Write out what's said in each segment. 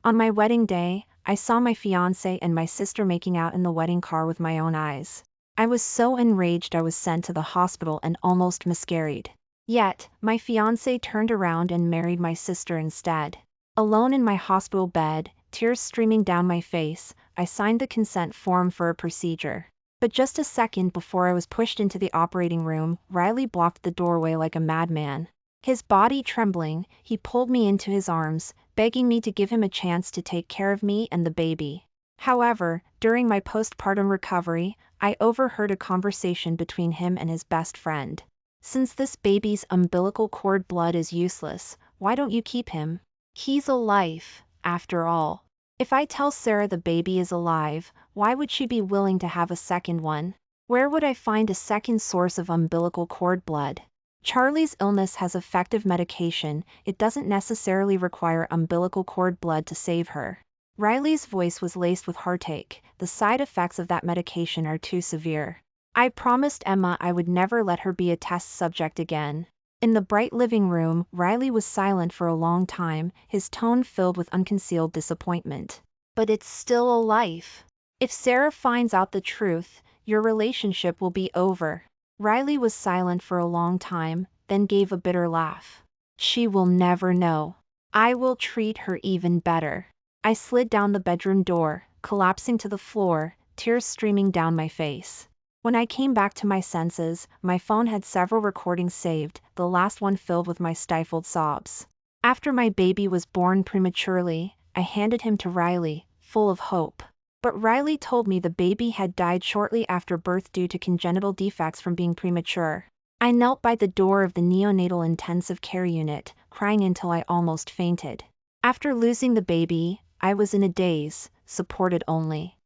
On my wedding day, I saw my fiancé and my sister making out in the wedding car with my own eyes. I was so enraged I was sent to the hospital and almost miscarried. Yet, my fiancé turned around and married my sister instead. Alone in my hospital bed, tears streaming down my face, I signed the consent form for a procedure. But just a second before I was pushed into the operating room, Riley blocked the doorway like a madman. His body trembling, he pulled me into his arms, begging me to give him a chance to take care of me and the baby. However, during my postpartum recovery, I overheard a conversation between him and his best friend. Since this baby's umbilical cord blood is useless, why don't you keep him? He's alive, after all. If I tell Sarah the baby is alive, why would she be willing to have a second one? Where would I find a second source of umbilical cord blood? Charlie's illness has effective medication, it doesn't necessarily require umbilical cord blood to save her. Riley's voice was laced with heartache, the side effects of that medication are too severe. I promised Emma I would never let her be a test subject again. In the bright living room, Riley was silent for a long time, his tone filled with unconcealed disappointment. But it's still a life. If Sarah finds out the truth, your relationship will be over. Riley was silent for a long time, then gave a bitter laugh. She will never know. I will treat her even better. I slid down the bedroom door, collapsing to the floor, tears streaming down my face. When I came back to my senses, my phone had several recordings saved, the last one filled with my stifled sobs. After my baby was born prematurely, I handed him to Riley, full of hope. But Riley told me the baby had died shortly after birth due to congenital defects from being premature. I knelt by the door of the neonatal intensive care unit, crying until I almost fainted. After losing the baby, I was in a daze, supported only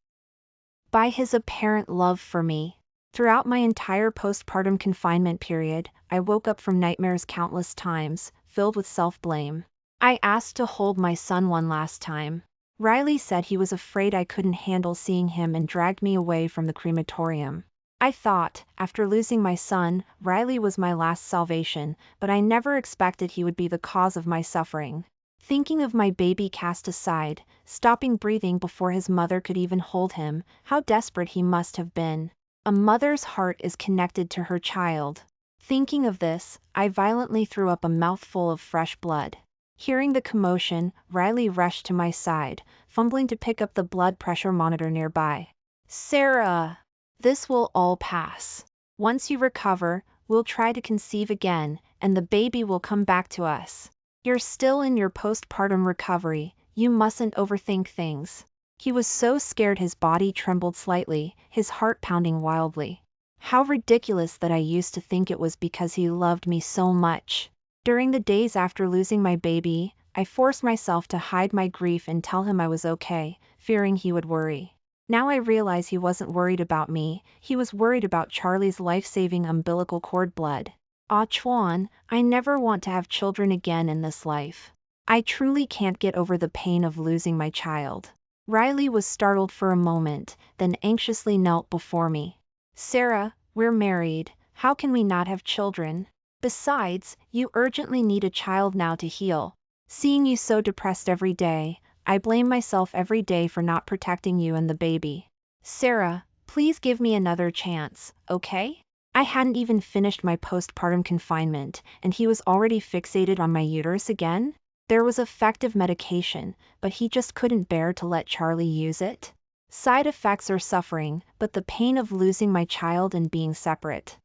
by his apparent love for me. Throughout my entire postpartum confinement period, I woke up from nightmares countless times, filled with self-blame. I asked to hold my son one last time. Riley said he was afraid I couldn't handle seeing him and dragged me away from the crematorium. I thought, after losing my son, Riley was my last salvation, but I never expected he would be the cause of my suffering. Thinking of my baby cast aside, stopping breathing before his mother could even hold him, how desperate he must have been. A mother's heart is connected to her child. Thinking of this, I violently threw up a mouthful of fresh blood. Hearing the commotion, Riley rushed to my side, fumbling to pick up the blood pressure monitor nearby. Sarah! This will all pass. Once you recover, we'll try to conceive again, and the baby will come back to us. You're still in your postpartum recovery, you mustn't overthink things. He was so scared his body trembled slightly, his heart pounding wildly. How ridiculous that I used to think it was because he loved me so much. During the days after losing my baby, I forced myself to hide my grief and tell him I was okay, fearing he would worry. Now I realize he wasn't worried about me, he was worried about Charlie's life-saving umbilical cord blood. Ah Chuan, I never want to have children again in this life. I truly can't get over the pain of losing my child. Riley was startled for a moment, then anxiously knelt before me. Sarah, we're married, how can we not have children? Besides, you urgently need a child now to heal. Seeing you so depressed every day, I blame myself every day for not protecting you and the baby. Sarah, please give me another chance, okay? I hadn't even finished my postpartum confinement, and he was already fixated on my uterus again? There was effective medication, but he just couldn't bear to let Charlie use it. Side effects are suffering, but the pain of losing my child and being separate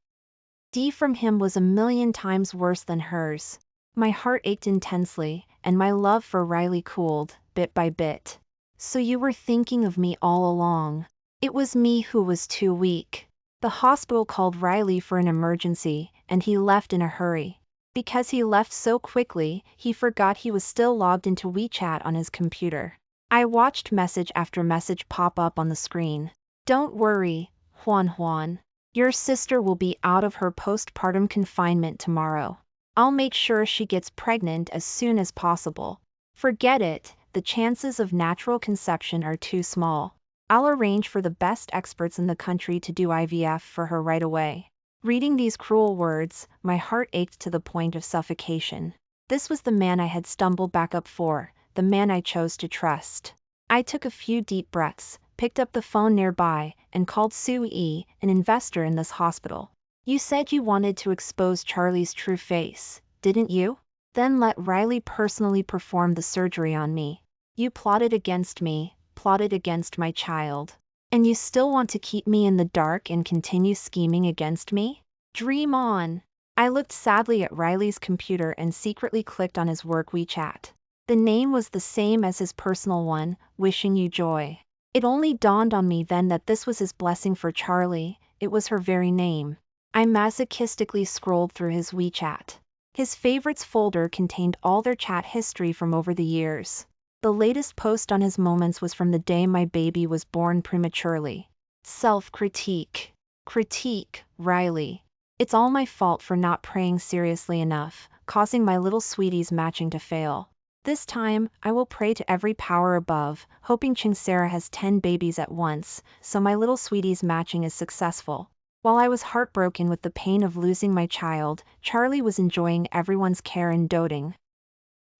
from him was a million times worse than hers. My heart ached intensely, and my love for Riley cooled, bit by bit. So you were thinking of me all along. It was me who was too weak. The hospital called Riley for an emergency, and he left in a hurry. Because he left so quickly, he forgot he was still logged into WeChat on his computer. I watched message after message pop up on the screen. Don't worry, Juan. Your sister will be out of her postpartum confinement tomorrow. I'll make sure she gets pregnant as soon as possible. Forget it, the chances of natural conception are too small. I'll arrange for the best experts in the country to do IVF for her right away. Reading these cruel words, my heart ached to the point of suffocation. This was the man I had stumbled back up for, the the man I chose to trust. I took a few deep breaths, picked up the phone nearby, and called Sue E., an investor in this hospital. You said you wanted to expose Charlie's true face, didn't you? Then let Riley personally perform the surgery on me. You plotted against me, plotted against my child. And you still want to keep me in the dark and continue scheming against me? Dream on. I looked sadly at Riley's computer and secretly clicked on his work WeChat. The name was the same as his personal one, wishing you joy. It only dawned on me then that this was his blessing for Charlie, it was her very name. I masochistically scrolled through his WeChat. His favorites folder contained all their chat history from over the years. The latest post on his moments was from the day my baby was born prematurely. Self-critique. Critique, Riley. It's all my fault for not praying seriously enough, causing my little sweetie's matching to fail. This time, I will pray to every power above, hoping Sarah has 10 babies at once, so my little sweetie's matching is successful. While I was heartbroken with the pain of losing my child, Charlie was enjoying everyone's care and doting.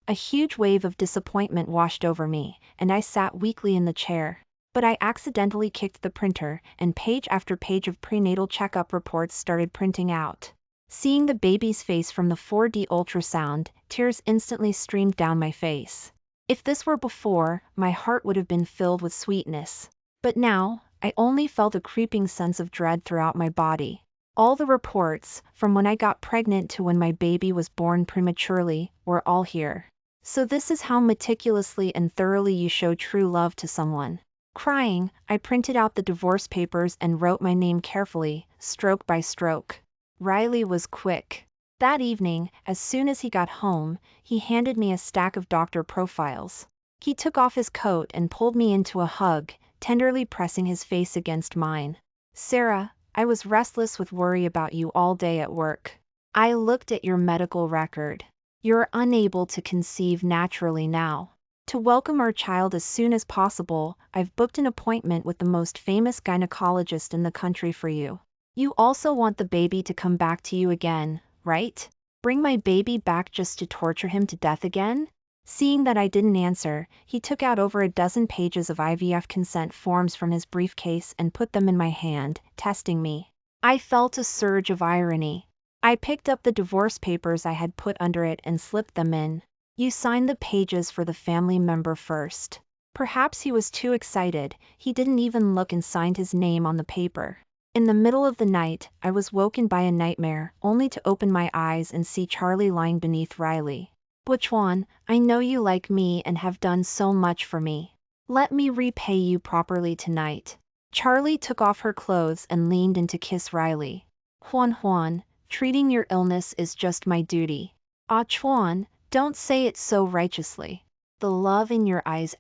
A huge wave of disappointment washed over me, and I sat weakly in the chair. But I accidentally kicked the printer, and page after page of prenatal checkup reports started printing out. Seeing the baby's face from the 4D ultrasound, tears instantly streamed down my face. If this were before, my heart would have been filled with sweetness. But now, I only felt a creeping sense of dread throughout my body. All the reports, from when I got pregnant to when my baby was born prematurely, were all here. So this is how meticulously and thoroughly you show true love to someone. Crying, I printed out the divorce papers and wrote my name carefully, stroke by stroke. Riley was quick. That evening, as soon as he got home, he handed me a stack of doctor profiles. He took off his coat and pulled me into a hug, tenderly pressing his face against mine. Sarah, I was restless with worry about you all day at work. I looked at your medical record. You're unable to conceive naturally now. To welcome our child as soon as possible, I've booked an appointment with the most famous gynecologist in the country for you. You also want the baby to come back to you again, right? Bring my baby back just to torture him to death again? Seeing that I didn't answer, he took out over a dozen pages of IVF consent forms from his briefcase and put them in my hand, testing me. I felt a surge of irony. I picked up the divorce papers I had put under it and slipped them in. You signed the pages for the family member first. Perhaps he was too excited, he didn't even look and signed his name on the paper. In the middle of the night, I was woken by a nightmare, only to open my eyes and see Charlie lying beneath Riley. Buchwan, I know you like me and have done so much for me. Let me repay you properly tonight. Charlie took off her clothes and leaned in to kiss Riley. Huan, treating your illness is just my duty. Ah Chuan, don't say it so righteously. The love in your eyes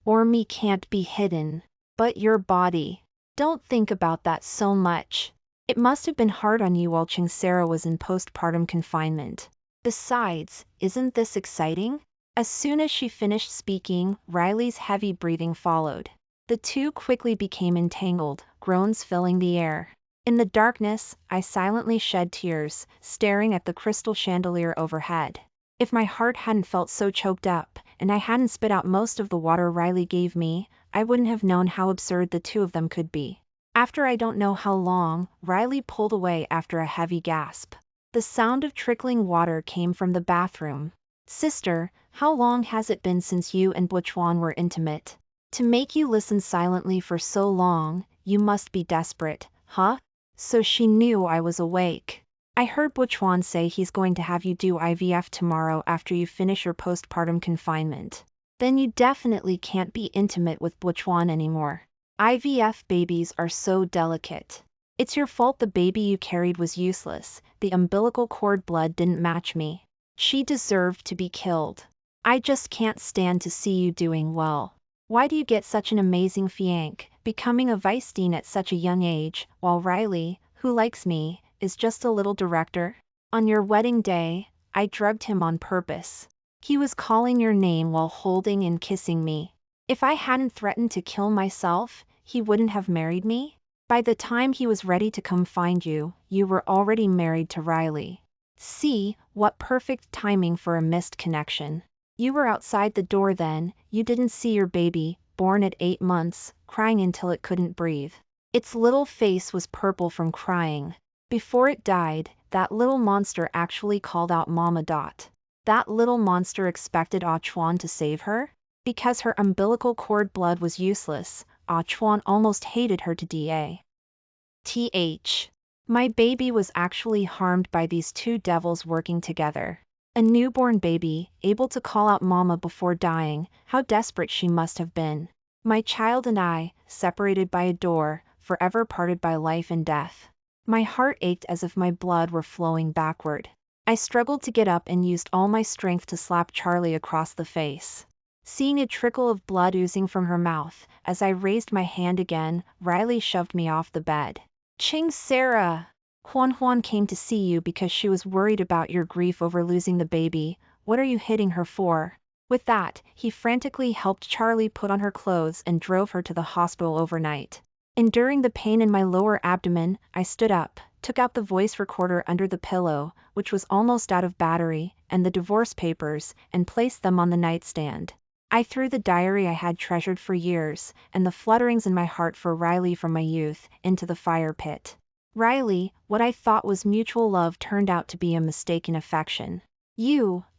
or me can't be hidden. But your body. Don't think about that so much. It must have been hard on you while Sarah was in postpartum confinement. Besides, isn't this exciting? As soon as she finished speaking, Riley's heavy breathing followed. The two quickly became entangled, groans filling the air. In the darkness, I silently shed tears, staring at the crystal chandelier overhead. If my heart hadn't felt so choked up, and I hadn't spit out most of the water Riley gave me, I wouldn't have known how absurd the two of them could be. After I don't know how long, Riley pulled away after a heavy gasp. The sound of trickling water came from the bathroom. Sister, how long has it been since you and Buchwan were intimate? To make you listen silently for so long, you must be desperate, huh? So she knew I was awake. I heard Buchwan say he's going to have you do IVF tomorrow after you finish your postpartum confinement. Then you definitely can't be intimate with Buchwan anymore. IVF babies are so delicate. It's your fault the baby you carried was useless, the umbilical cord blood didn't match me. She deserved to be killed. I just can't stand to see you doing well. Why do you get such an amazing fiancé, becoming a vice dean at such a young age, while Riley, who likes me, is just a little director? On your wedding day, I drugged him on purpose. He was calling your name while holding and kissing me. If I hadn't threatened to kill myself, he wouldn't have married me. By the time he was ready to come find you, you were already married to Riley. See, what perfect timing for a missed connection. You were outside the door then, you didn't see your baby, born at 8 months, crying until it couldn't breathe. Its little face was purple from crying. Before it died, that little monster actually called out Mama. That little monster expected Ah Chuan to save her? Because her umbilical cord blood was useless, Ah Chuan almost hated her to th. My baby was actually harmed by these two devils working together. A newborn baby, able to call out Mama before dying, how desperate she must have been. My child and I, separated by a door, forever parted by life and death. My heart ached as if my blood were flowing backward. I struggled to get up and used all my strength to slap Charlie across the face. Seeing a trickle of blood oozing from her mouth, as I raised my hand again, Riley shoved me off the bed. Ching Sarah! Huan came to see you because she was worried about your grief over losing the baby. What are you hitting her for? With that, he frantically helped Charlie put on her clothes and drove her to the hospital overnight. Enduring the pain in my lower abdomen, I stood up, took out the voice recorder under the pillow, which was almost out of battery, and the divorce papers, and placed them on the nightstand. I threw the diary I had treasured for years, and the flutterings in my heart for Riley from my youth, into the fire pit. Riley, what I thought was mutual love turned out to be a mistaken affection.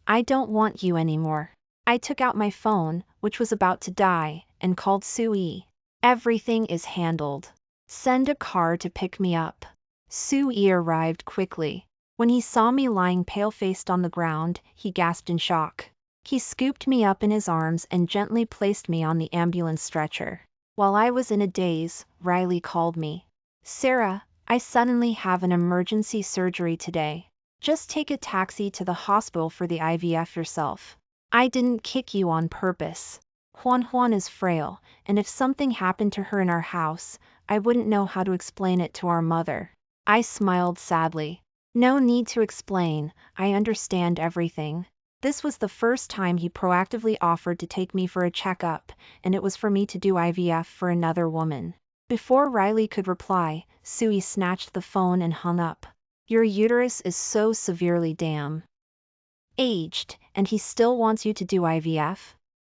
I don't want you anymore. I took out my phone, which was about to die, and called Sui. Everything is handled. Send a car to pick me up. Sui arrived quickly. When he saw me lying pale-faced on the ground, he gasped in shock. He scooped me up in his arms and gently placed me on the ambulance stretcher. While I was in a daze, Riley called me. Sarah, I suddenly have an emergency surgery today. Just take a taxi to the hospital for the IVF yourself. I didn't kick you on purpose. Huan is frail, and if something happened to her in our house, I wouldn't know how to explain it to our mother. I smiled sadly. No need to explain, I understand everything. This was the first time he proactively offered to take me for a checkup, and it was for me to do IVF for another woman. Before Riley could reply, Sui snatched the phone and hung up. Your uterus is so severely damaged, and he still wants you to do IVF?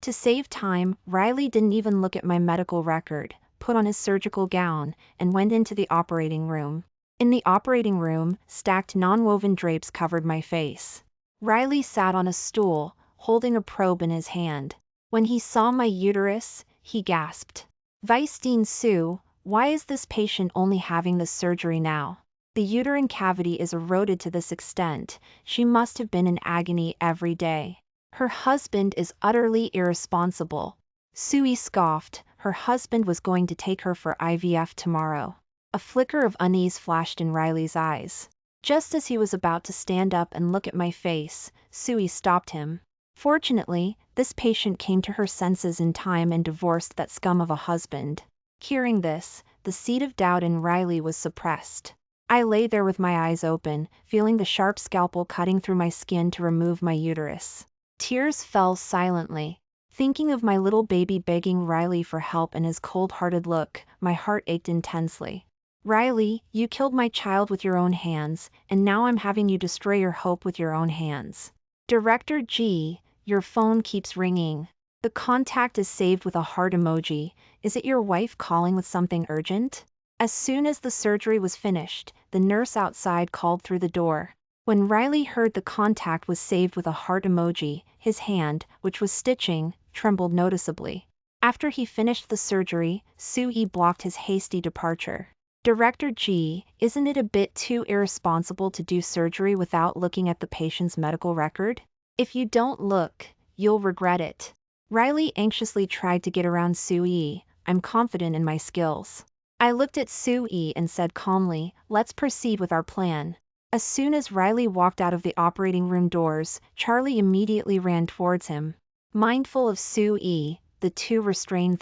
To save time, Riley didn't even look at my medical record, put on his surgical gown, and went into the operating room. In the operating room, stacked non-woven drapes covered my face. Riley sat on a stool, holding a probe in his hand. When he saw my uterus, he gasped. Vicestine Sue, why is this patient only having this surgery now? The uterine cavity is eroded to this extent, she must have been in agony every day. Her husband is utterly irresponsible. Sui scoffed, her husband was going to take her for IVF tomorrow. A flicker of unease flashed in Riley's eyes. Just as he was about to stand up and look at my face, Sui stopped him. Fortunately, this patient came to her senses in time and divorced that scum of a husband. Hearing this, the seed of doubt in Riley was suppressed. I lay there with my eyes open, feeling the sharp scalpel cutting through my skin to remove my uterus. Tears fell silently. Thinking of my little baby begging Riley for help and his cold-hearted look, my heart ached intensely. Riley, you killed my child with your own hands, and now I'm having you destroy your hope with your own hands. Director G, your phone keeps ringing. The contact is saved with a heart emoji. Is it your wife calling with something urgent? As soon as the surgery was finished, the nurse outside called through the door. When Riley heard the contact was saved with a heart emoji, his hand, which was stitching, trembled noticeably. After he finished the surgery, Sui blocked his hasty departure. Director G, isn't it a bit too irresponsible to do surgery without looking at the patient's medical record? If you don't look, you'll regret it. Riley anxiously tried to get around Sui. I'm confident in my skills. I looked at Sui and said calmly, let's proceed with our plan. As soon as Riley walked out of the operating room doors, Charlie immediately ran towards him. Mindful of Sui, the two restrained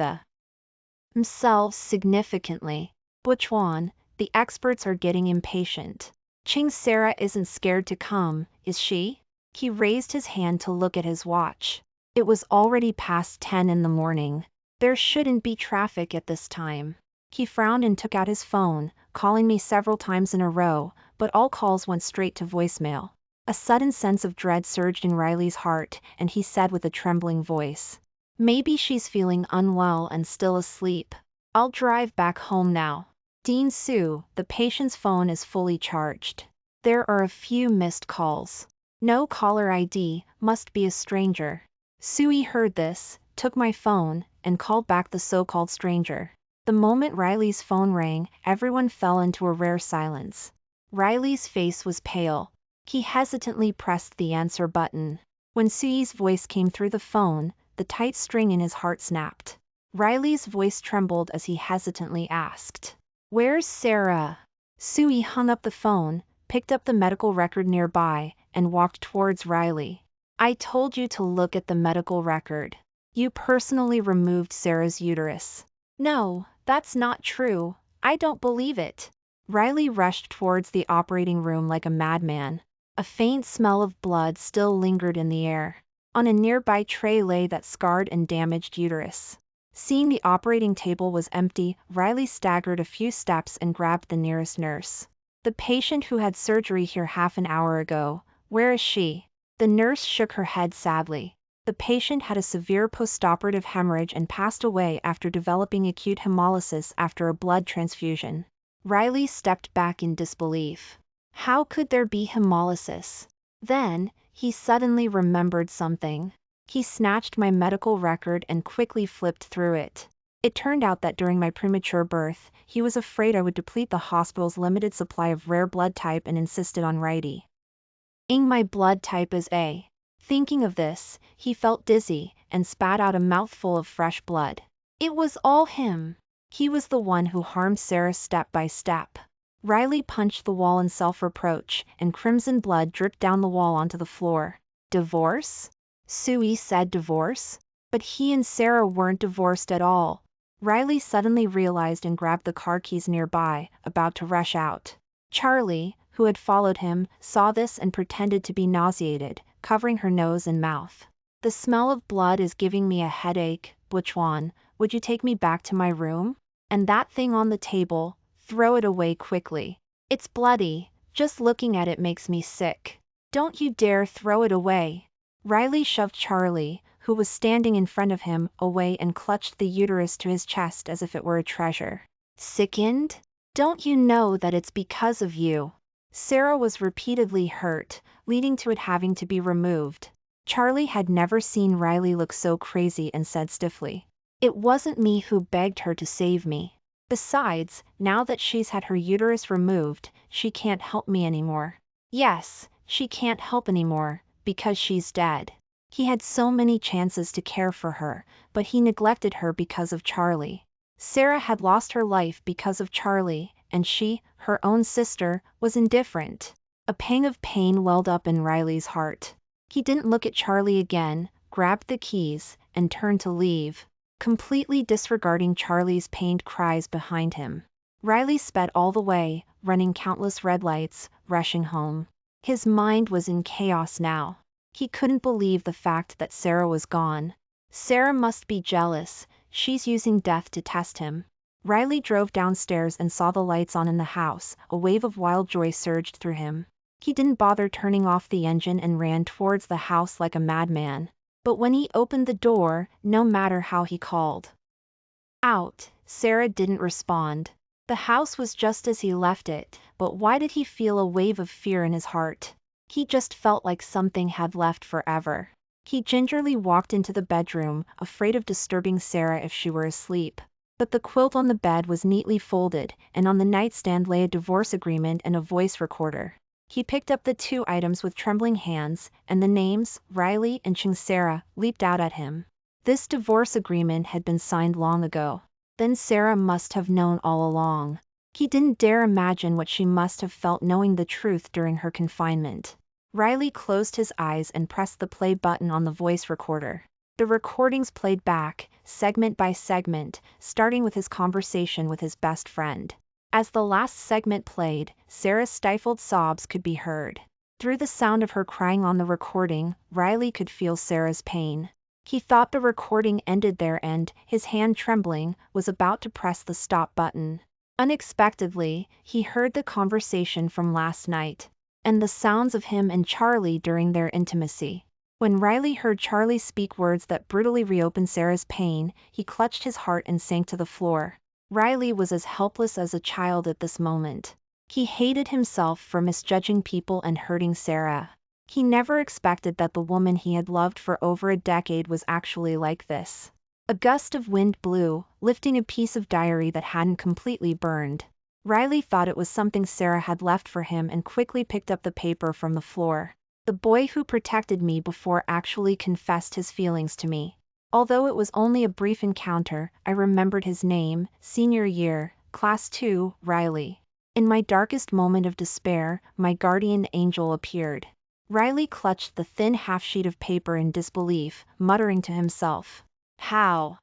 themselves significantly. Buchuan, the experts are getting impatient. Ching Sarah isn't scared to come, is she? He raised his hand to look at his watch. It was already past 10 in the morning. There shouldn't be traffic at this time. He frowned and took out his phone, calling me several times in a row, but all calls went straight to voicemail. A sudden sense of dread surged in Riley's heart, and he said with a trembling voice, "Maybe she's feeling unwell and still asleep. I'll drive back home now." Dean Sue, the patient's phone is fully charged. There are a few missed calls. No caller ID, must be a stranger. Sue heard this, took my phone, and called back the so-called stranger. The moment Riley's phone rang, everyone fell into a rare silence. Riley's face was pale. He hesitantly pressed the answer button. When Sue's voice came through the phone, the tight string in his heart snapped. Riley's voice trembled as he hesitantly asked, "Where's Sarah?" Sue hung up the phone, picked up the medical record nearby, and walked towards Riley. "I told you to look at the medical record. You personally removed Sarah's uterus." "No, that's not true. I don't believe it." Riley rushed towards the operating room like a madman. A faint smell of blood still lingered in the air. On a nearby tray lay that scarred and damaged uterus. Seeing the operating table was empty, Riley staggered a few steps and grabbed the nearest nurse. "The patient who had surgery here half an hour ago, where is she?" The nurse shook her head sadly. The patient had a severe postoperative hemorrhage and passed away after developing acute hemolysis after a blood transfusion. Riley stepped back in disbelief. How could there be hemolysis? Then, he suddenly remembered something. He snatched my medical record and quickly flipped through it. It turned out that during my premature birth, he was afraid I would deplete the hospital's limited supply of rare blood type and insisted on writing my blood type as A. Thinking of this, he felt dizzy and spat out a mouthful of fresh blood. It was all him. He was the one who harmed Sarah step by step. Riley punched the wall in self-reproach, and crimson blood dripped down the wall onto the floor. Divorce? Sue said divorce? But he and Sarah weren't divorced at all. Riley suddenly realized and grabbed the car keys nearby, about to rush out. Charlie, who had followed him, saw this and pretended to be nauseated, covering her nose and mouth. "The smell of blood is giving me a headache, Buchuan. Would you take me back to my room? And that thing on the table, throw it away quickly. It's bloody, just looking at it makes me sick. Don't you dare throw it away." Riley shoved Charlie, who was standing in front of him, away and clutched the uterus to his chest as if it were a treasure. "Sickened? Don't you know that it's because of you?" Sarah was repeatedly hurt, leading to it having to be removed. Charlie had never seen Riley look so crazy and said stiffly, "It wasn't me who begged her to save me. Besides, now that she's had her uterus removed, she can't help me anymore." Yes, she can't help anymore, because she's dead. He had so many chances to care for her, but he neglected her because of Charlie. Sarah had lost her life because of Charlie, and she, her own sister, was indifferent. A pang of pain welled up in Riley's heart. He didn't look at Charlie again, grabbed the keys, and turned to leave, completely disregarding Charlie's pained cries behind him. Riley sped all the way, running countless red lights, rushing home. His mind was in chaos now. He couldn't believe the fact that Sarah was gone. Sarah must be jealous, she's using death to test him. Riley drove downstairs and saw the lights on in the house. A wave of wild joy surged through him. He didn't bother turning off the engine and ran towards the house like a madman. But when he opened the door, no matter how he called out, Sarah didn't respond. The house was just as he left it, but why did he feel a wave of fear in his heart? He just felt like something had left forever. He gingerly walked into the bedroom, afraid of disturbing Sarah if she were asleep. But the quilt on the bed was neatly folded, and on the nightstand lay a divorce agreement and a voice recorder. He picked up the two items with trembling hands, and the names, Riley and Ching Sarah, leaped out at him. This divorce agreement had been signed long ago. Then Sarah must have known all along. He didn't dare imagine what she must have felt knowing the truth during her confinement. Riley closed his eyes and pressed the play button on the voice recorder. The recordings played back, segment by segment, starting with his conversation with his best friend. As the last segment played, Sarah's stifled sobs could be heard. Through the sound of her crying on the recording, Riley could feel Sarah's pain. He thought the recording ended there and, his hand trembling, was about to press the stop button. Unexpectedly, he heard the conversation from last night. and the sounds of him and Charlie during their intimacy. When Riley heard Charlie speak words that brutally reopened Sarah's pain, he clutched his heart and sank to the floor. Riley was as helpless as a child at this moment. He hated himself for misjudging people and hurting Sarah. He never expected that the woman he had loved for over a decade was actually like this. A gust of wind blew, lifting a piece of diary that hadn't completely burned. Riley thought it was something Sarah had left for him and quickly picked up the paper from the floor. The boy who protected me before actually confessed his feelings to me. Although it was only a brief encounter, I remembered his name, senior year, class 2, Riley. In my darkest moment of despair, my guardian angel appeared. Riley clutched the thin half-sheet of paper in disbelief, muttering to himself, "How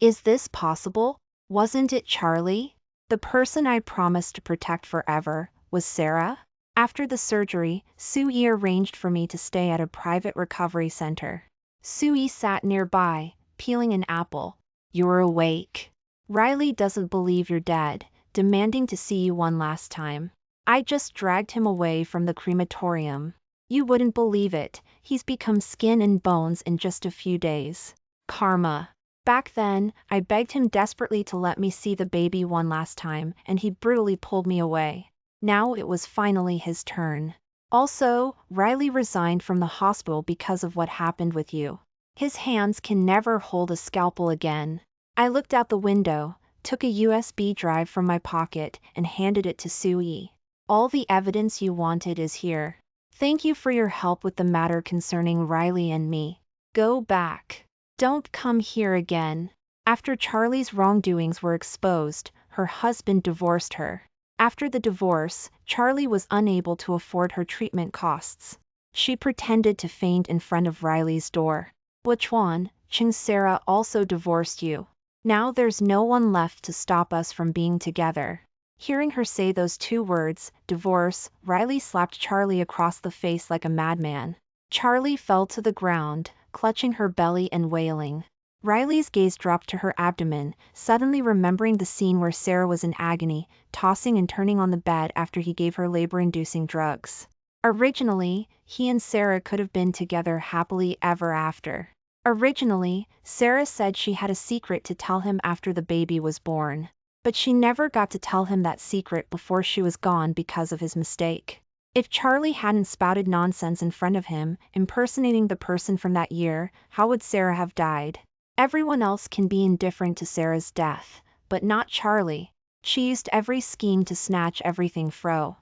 is this possible? Wasn't it Charlie? The person I promised to protect forever was Sarah?" After the surgery, Sui arranged for me to stay at a private recovery center. Sui sat nearby, peeling an apple. "You're awake. Riley doesn't believe you're dead, demanding to see you one last time. I just dragged him away from the crematorium. You wouldn't believe it, he's become skin and bones in just a few days. Karma." Back then, I begged him desperately to let me see the baby one last time, and he brutally pulled me away. Now it was finally his turn. Also, Riley resigned from the hospital because of what happened with you. His hands can never hold a scalpel again. I looked out the window, took a USB drive from my pocket, and handed it to Sui. "All the evidence you wanted is here. Thank you for your help with the matter concerning Riley and me. Go back. Don't come here again." After Charlie's wrongdoings were exposed, her husband divorced her. After the divorce, Charlie was unable to afford her treatment costs. She pretended to faint in front of Riley's door. "Buchuan, Ching Sarah also divorced you. Now there's no one left to stop us from being together." Hearing her say those two words, divorce, Riley slapped Charlie across the face like a madman. Charlie fell to the ground, clutching her belly and wailing. Riley's gaze dropped to her abdomen, suddenly remembering the scene where Sarah was in agony, tossing and turning on the bed after he gave her labor-inducing drugs. Originally, he and Sarah could have been together happily ever after. Originally, Sarah said she had a secret to tell him after the baby was born. But she never got to tell him that secret before she was gone because of his mistake. If Charlie hadn't spouted nonsense in front of him, impersonating the person from that year, how would Sarah have died? Everyone else can be indifferent to Sarah's death, but not Charlie. She used every scheme to snatch everything from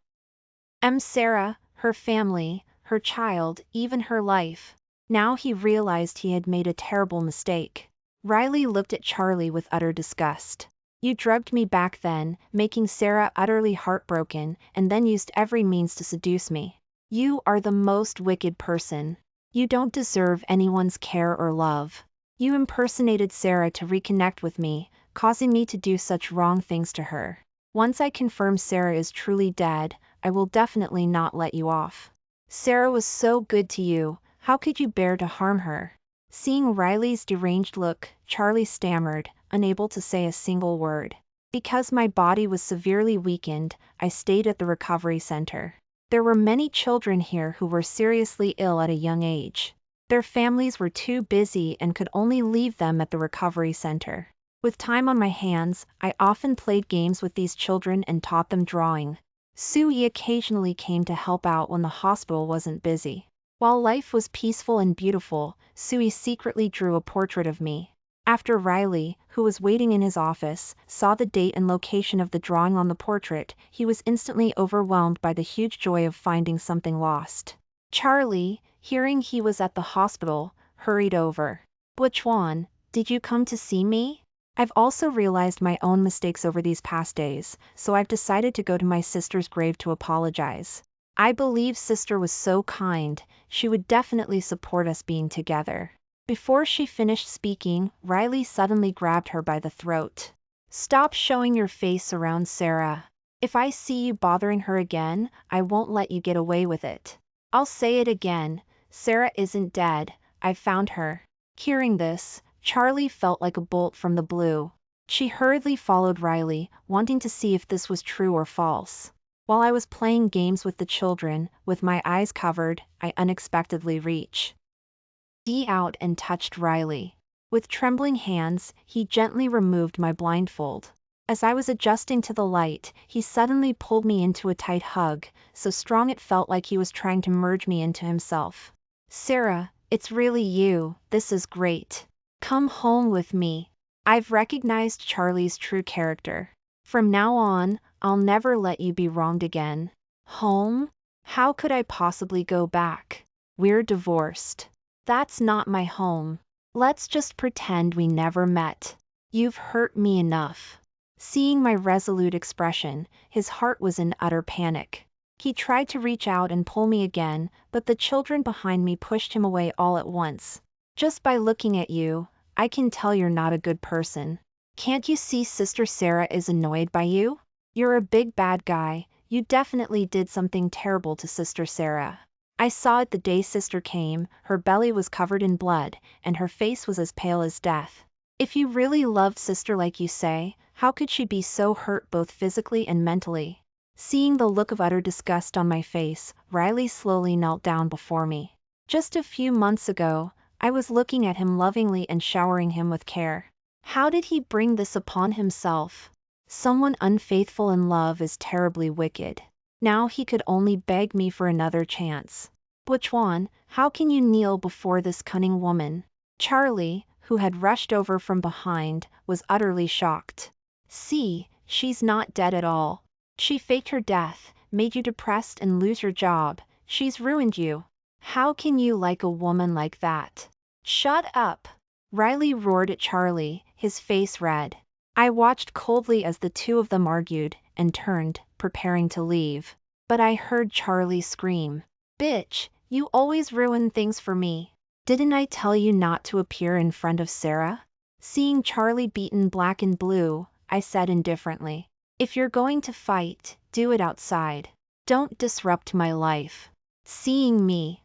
Sarah, her family, her child, even her life. Now he realized he had made a terrible mistake. Riley looked at Charlie with utter disgust. "You drugged me back then, making Sarah utterly heartbroken, and then used every means to seduce me. You are the most wicked person. You don't deserve anyone's care or love. You impersonated Sarah to reconnect with me, causing me to do such wrong things to her. Once I confirm Sarah is truly dead, I will definitely not let you off. Sarah was so good to you, how could you bear to harm her?" Seeing Riley's deranged look, Charlie stammered, unable to say a single word. "Because my body was severely weakened, I stayed at the recovery center. There were many children here who were seriously ill at a young age. Their families were too busy and could only leave them at the recovery center. With time on my hands, I often played games with these children and taught them drawing. Sui occasionally came to help out when the hospital wasn't busy. While life was peaceful and beautiful, Sui secretly drew a portrait of me." After Riley, who was waiting in his office, saw the date and location of the drawing on the portrait, he was instantly overwhelmed by the huge joy of finding something lost. Charlie, hearing he was at the hospital, hurried over. "Buchuan, did you come to see me? I've also realized my own mistakes over these past days, so I've decided to go to my sister's grave to apologize. I believe sister was so kind, she would definitely support us being together." Before she finished speaking, Riley suddenly grabbed her by the throat. "Stop showing your face around Sarah. If I see you bothering her again, I won't let you get away with it. I'll say it again, Sarah isn't dead, I found her." Hearing this, Charlie felt like a bolt from the blue. She hurriedly followed Riley, wanting to see if this was true or false. While I was playing games with the children, with my eyes covered, I unexpectedly reached out and touched Riley. With trembling hands, he gently removed my blindfold. As I was adjusting to the light, he suddenly pulled me into a tight hug, so strong it felt like he was trying to merge me into himself. Sarah, it's really you, this is great. Come home with me. I've recognized Charlie's true character. From now on, I'll never let you be wronged again. Home? How could I possibly go back? We're divorced. That's not my home. Let's just pretend we never met. You've hurt me enough. Seeing my resolute expression, his heart was in utter panic. He tried to reach out and pull me again, but the children behind me pushed him away all at once. Just by looking at you, I can tell you're not a good person. Can't you see Sister Sarah is annoyed by you? You're a big bad guy, you definitely did something terrible to Sister Sarah. I saw it the day Sister came, her belly was covered in blood, and her face was as pale as death. If you really loved Sister like you say, how could she be so hurt both physically and mentally? Seeing the look of utter disgust on my face, Riley slowly knelt down before me. Just a few months ago, I was looking at him lovingly and showering him with care. How did he bring this upon himself? Someone unfaithful in love is terribly wicked. Now he could only beg me for another chance. Buchuan, how can you kneel before this cunning woman? Charlie, who had rushed over from behind, was utterly shocked. See, she's not dead at all. She faked her death, made you depressed and lose your job. She's ruined you. How can you like a woman like that? Shut up! Riley roared at Charlie, his face red. I watched coldly as the two of them argued, and turned, preparing to leave. But I heard Charlie scream. Bitch, you always ruin things for me. Didn't I tell you not to appear in front of Sarah? Seeing Charlie beaten black and blue, I said indifferently. If you're going to fight, do it outside. Don't disrupt my life. Seeing me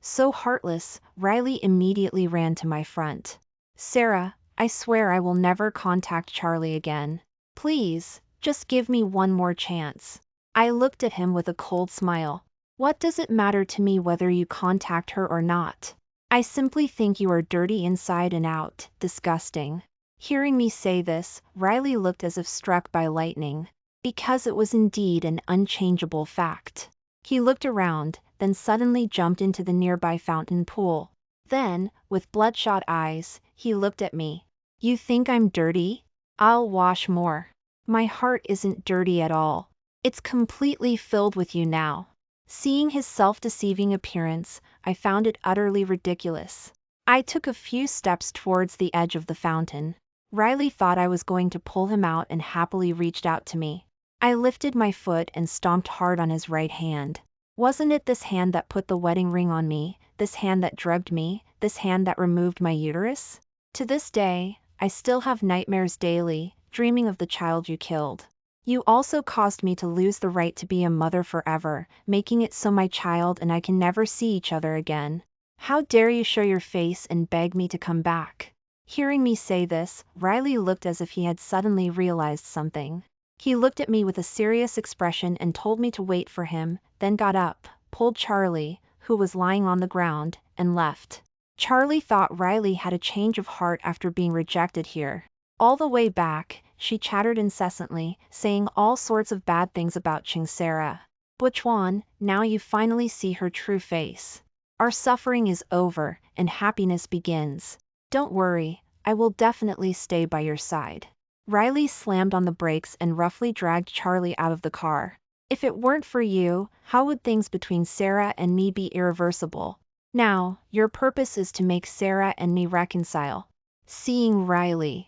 so heartless, Riley immediately ran to my front. Sarah, I swear I will never contact Charlie again. Please, just give me one more chance. I looked at him with a cold smile. What does it matter to me whether you contact her or not? I simply think you are dirty inside and out, disgusting. Hearing me say this, Riley looked as if struck by lightning. Because it was indeed an unchangeable fact. He looked around, then suddenly jumped into the nearby fountain pool. Then, with bloodshot eyes, he looked at me. You think I'm dirty? I'll wash more. My heart isn't dirty at all. It's completely filled with you now. Seeing his self-deceiving appearance, I found it utterly ridiculous. I took a few steps towards the edge of the fountain. Riley thought I was going to pull him out and happily reached out to me. I lifted my foot and stomped hard on his right hand. Wasn't it this hand that put the wedding ring on me, this hand that drugged me, this hand that removed my uterus? To this day, I still have nightmares daily, dreaming of the child you killed. You also caused me to lose the right to be a mother forever, making it so my child and I can never see each other again. How dare you show your face and beg me to come back? Hearing me say this, Riley looked as if he had suddenly realized something. He looked at me with a serious expression and told me to wait for him, then got up, pulled Charlie, who was lying on the ground, and left. Charlie thought Riley had a change of heart after being rejected here. All the way back, she chattered incessantly, saying all sorts of bad things about Ching Sarah. Buchuan, now you finally see her true face. Our suffering is over, and happiness begins. Don't worry, I will definitely stay by your side. Riley slammed on the brakes and roughly dragged Charlie out of the car. If it weren't for you, how would things between Sarah and me be irreversible? Now, your purpose is to make Sarah and me reconcile. Seeing Riley's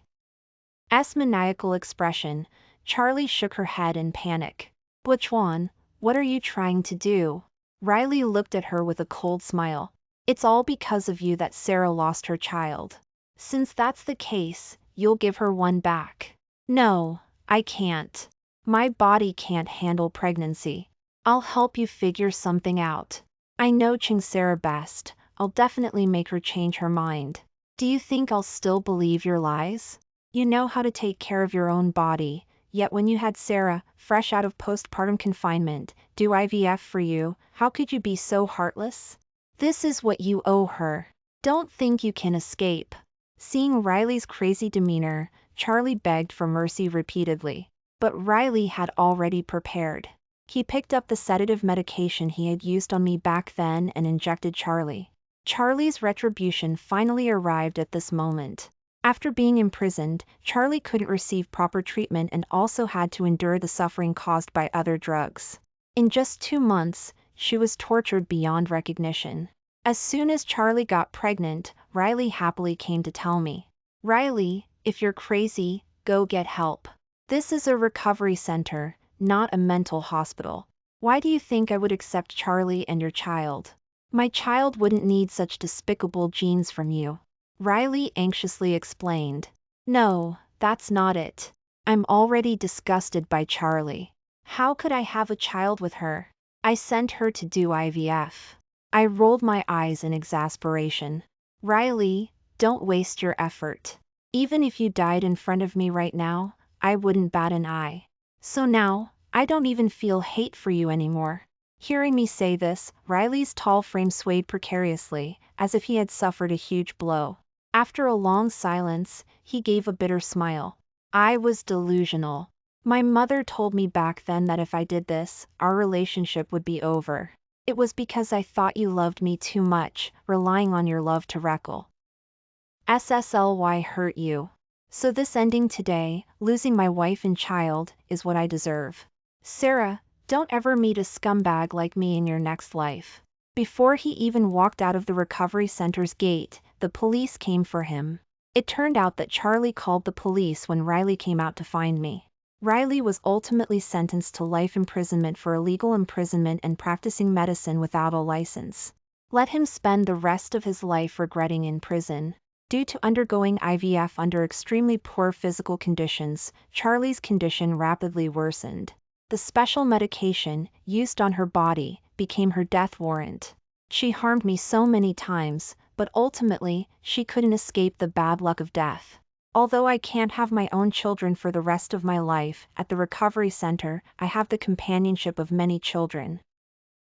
maniacal expression, Charlie shook her head in panic. Buchuan, what are you trying to do? Riley looked at her with a cold smile. It's all because of you that Sarah lost her child. Since that's the case, you'll give her one back. No, I can't. My body can't handle pregnancy. I'll help you figure something out. I know Ching Sarah best. I'll definitely make her change her mind. Do you think I'll still believe your lies? You know how to take care of your own body. yet when you had Sarah, fresh out of postpartum confinement, do IVF for you, how could you be so heartless? This is what you owe her. Don't think you can escape. Seeing Riley's crazy demeanor, Charlie begged for mercy repeatedly. But Riley had already prepared. He picked up the sedative medication he had used on me back then and injected Charlie. Charlie's retribution finally arrived at this moment. After being imprisoned, Charlie couldn't receive proper treatment and also had to endure the suffering caused by other drugs. In just 2 months, she was tortured beyond recognition. As soon as Charlie got pregnant, Riley happily came to tell me, "Riley, if you're crazy, go get help. This is a recovery center, not a mental hospital. Why do you think I would accept Charlie and your child? My child wouldn't need such despicable genes from you." Riley anxiously explained, "No, that's not it. I'm already disgusted by Charlie. How could I have a child with her? I sent her to do IVF." I rolled my eyes in exasperation. "Riley, don't waste your effort. Even if you died in front of me right now, I wouldn't bat an eye. So now, I don't even feel hate for you anymore." Hearing me say this, Riley's tall frame swayed precariously, as if he had suffered a huge blow. After a long silence, he gave a bitter smile. "I was delusional. My mother told me back then that if I did this, our relationship would be over. It was because I thought you loved me too much, relying on your love to wreckle. SSLY hurt you. So this ending today, losing my wife and child, is what I deserve. Sarah, don't ever meet a scumbag like me in your next life." Before he even walked out of the recovery center's gate, the police came for him. It turned out that Charlie called the police when Riley came out to find me. Riley was ultimately sentenced to life imprisonment for illegal imprisonment and practicing medicine without a license. Let him spend the rest of his life regretting in prison. Due to undergoing IVF under extremely poor physical conditions, Charlie's condition rapidly worsened. The special medication, used on her body, became her death warrant. She harmed me so many times, but ultimately, she couldn't escape the bad luck of death. Although I can't have my own children for the rest of my life, at the recovery center, I have the companionship of many children.